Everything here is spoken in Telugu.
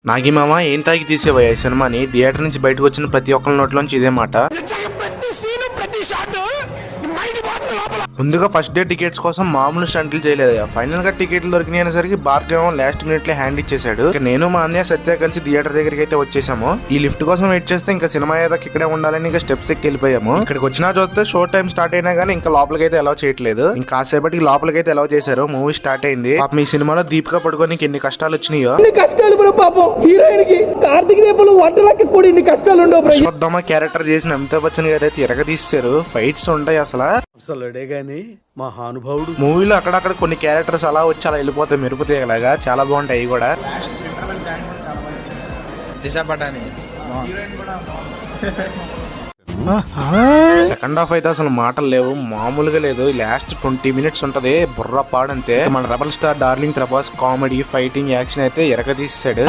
నాగి మామ ఏం తాగి తీసేవయ్యా ఈ సినిమాని? థియేటర్ నుంచి బయటకు వచ్చిన ప్రతి ఒక్కరి నోట్లోంచి ఇదే మాట. ముందుగా ఫస్ట్ డే టికెట్స్ కోసం మామూలు స్టంట్లు చేయలేదయ్యా. ఫైనల్ గా టికెట్లు దొరికినసరికి భార్గవ్ లాస్ట్ మినిట్ లో హ్యాండ్ ఇచ్చేసాడు. నేను మా అన్నయ్య సత్య కలిసి థియేటర్ దగ్గరికి అయితే వచ్చేసాము. ఈ లిఫ్ట్ కోసం వెయిట్ చేస్తే ఇంకా సినిమా ఏదాకా ఇక్కడే ఉండాలని ఇంకా స్టెప్స్ ఎక్కి వెళ్ళిపోయాము. ఇక్కడికి వచ్చినా చూస్తే షో టైం స్టార్ట్ అయినా కానీ ఇంకా లోపలికైతే అలౌ చేయట్లేదు. ఇంకా కాసేపటికి లోపలికైతే అలౌ చేశారు. మూవీ స్టార్ట్ అయింది. పాపం ఈ సినిమాలో దీపిక పడుకోనికి ఎన్ని కష్టాలు వచ్చినాయో. అశ్వత్థామ క్యారెక్టర్ చేసిన అమితాబ్ బచ్చన్ గారు అయితే ఎరగదీశారు. ఫైట్స్ ఉంటాయి అసలు. మహానుభావుడు. మూవీలో అక్కడక్కడ కొన్ని క్యారెక్టర్స్ అలా వచ్చి అలా వెళ్ళిపోతాయి మెరుపు తీగలాగా. చాలా బాగుంటాయి అవి కూడా. సెకండ్ హాఫ్ అయితే అసలు మాటలు లేవు, మామూలుగా లేదు. లాస్ట్ 20 minutes ఉంటది బుర్ర పాడంతే. మన rebel star darling Prabhas comedy fighting action అయితే ఎరగదీశాడు.